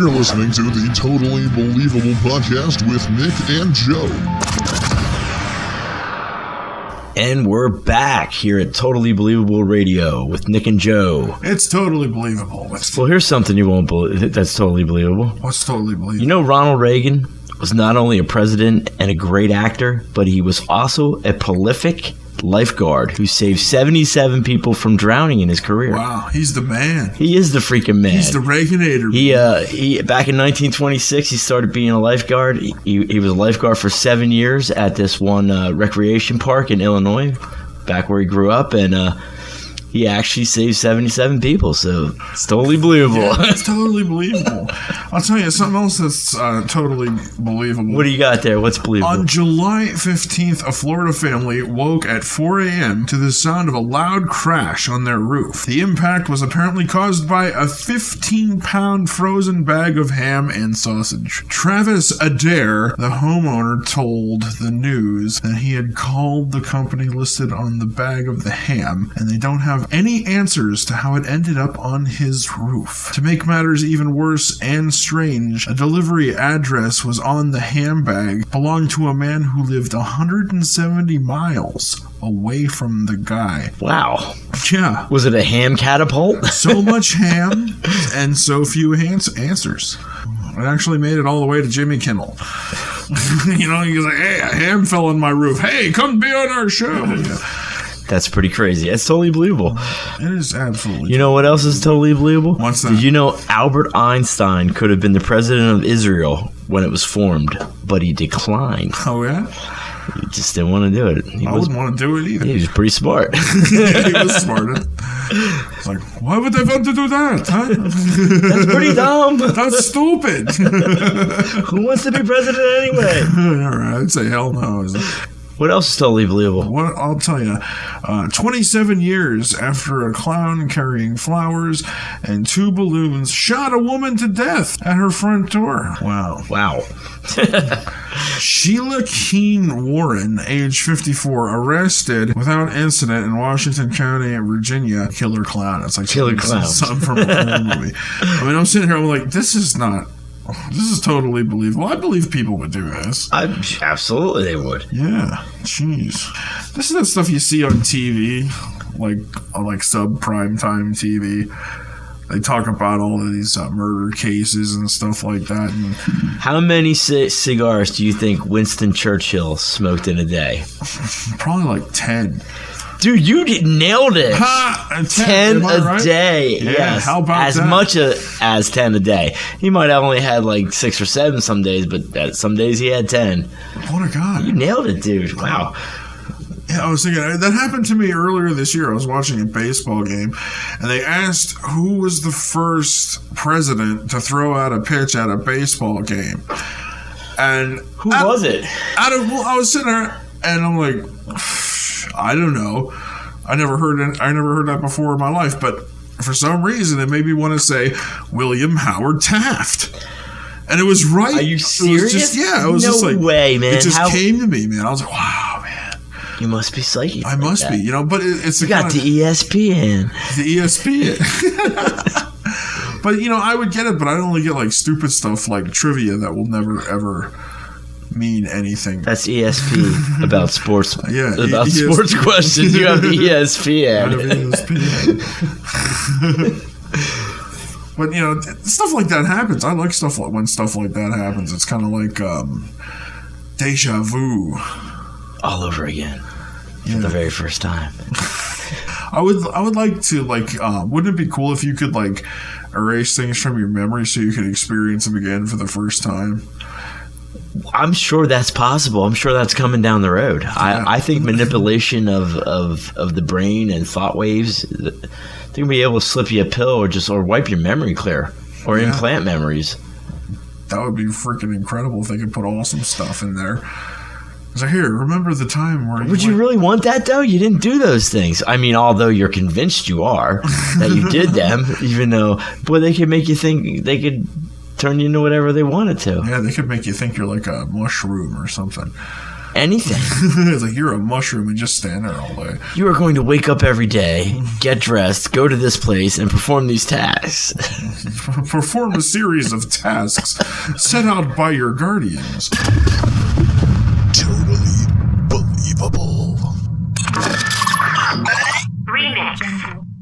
You're listening to the Totally Believable podcast with Nick and Joe. And we're back here at Totally Believable Radio with Nick and Joe. It's totally believable. Well, here's something you won't believe that's totally believable. What's totally believable? You know, Ronald Reagan was not only a president and a great actor, but he was also a prolific lifeguard who saved 77 people from drowning in his career. Wow, he's the man. He is the freaking man. He's the Reaganator. He back in 1926, he started being a lifeguard. He was a lifeguard for 7 years at this one recreation park in Illinois, back where he grew up, and he actually saved 77 people, so it's totally believable. Yeah, it's totally believable. I'll tell you something else that's totally believable. What do you got there? What's believable? On July 15th, a Florida family woke at 4 a.m. to the sound of a loud crash on their roof. The impact was apparently caused by a 15-pound frozen bag of ham and sausage. Travis Adair, the homeowner, told the news that he had called the company listed on the bag of the ham, and they don't have any answers to how it ended up on his roof. To make matters even worse and strange, a delivery address was on the ham bag, belonged to a man who lived 170 miles away from the guy. Wow. Yeah. Was it a ham catapult? So much ham and so few answers. It actually made it all the way to Jimmy Kimmel. You know, he was like, hey, a ham fell on my roof. Hey, come be on our show. That's pretty crazy. It's totally believable. It is absolutely. You know what else is totally believable? What's that? Did you know Albert Einstein could have been the president of Israel when it was formed, but he declined? Oh, yeah? He just didn't want to do it. I wouldn't want to do it either. He was pretty smart. Yeah, he was smart. It's like, why would they want to do that? Huh? That's pretty dumb. That's stupid. Who wants to be president anyway? All right, I'd say hell no. What else is totally believable? What I'll tell you, 27 years after a clown carrying flowers and 2 balloons shot a woman to death at her front door. Wow. Sheila Keene Warren, age 54, arrested without incident in Washington County, Virginia. Killer clown. It's like Killer clown. Something from a horror movie. I mean, I'm sitting here, I'm like, this is totally believable. I believe people would do this. Absolutely they would. Yeah. Jeez. This is that stuff you see on TV, like on sub-prime time TV. They talk about all of these murder cases and stuff like that. And how many cigars do you think Winston Churchill smoked in a day? Probably like 10. Dude, you nailed it. 10 a right? day. Yeah, yes. how about as that? much as 10 a day. He might have only had like 6 or 7 some days, but some days he had 10. What a guy. You nailed it, dude. Wow. Yeah, I was thinking, that happened to me earlier this year. I was watching a baseball game, and they asked who was the first president to throw out a pitch at a baseball game. And who was it? I was sitting there, and I'm like, I don't know. I never heard that before in my life, but for some reason it made me want to say William Howard Taft. And it was right. Are you serious? It was just like, no way, man. It just came to me, man. I was like, wow, man. You must be psychic. I must be, but it's you got the ESPN. The ESPN. But I would get it, but I only get like stupid stuff like trivia that will never ever mean anything. That's ESP about sports. Yeah, about sports questions. You have the ESPN. But stuff like that happens. I like when stuff like that happens. It's kind of like deja vu. All over again. For the very first time. I would like to wouldn't it be cool if you could erase things from your memory so you could experience them again for the first time? I'm sure that's possible. I'm sure that's coming down the road. Yeah. I think manipulation of the brain and thought waves, they're gonna be able to slip you a pill or wipe your memory clear or implant memories. That would be freaking incredible if they could put awesome stuff in there. It's like, here, remember the time where would you really want that, though? You didn't do those things. I mean, although you're convinced you are, that you did them, even though, boy, they could make you think, they could turn you into whatever they wanted to. Yeah, they could make you think you're like a mushroom or something. anything. It's like, you're a mushroom and just stand there all day. You are going to wake up every day, get dressed, go to this place, and perform these tasks. Perform a series of tasks set out by your guardians. Totally believable. Remix.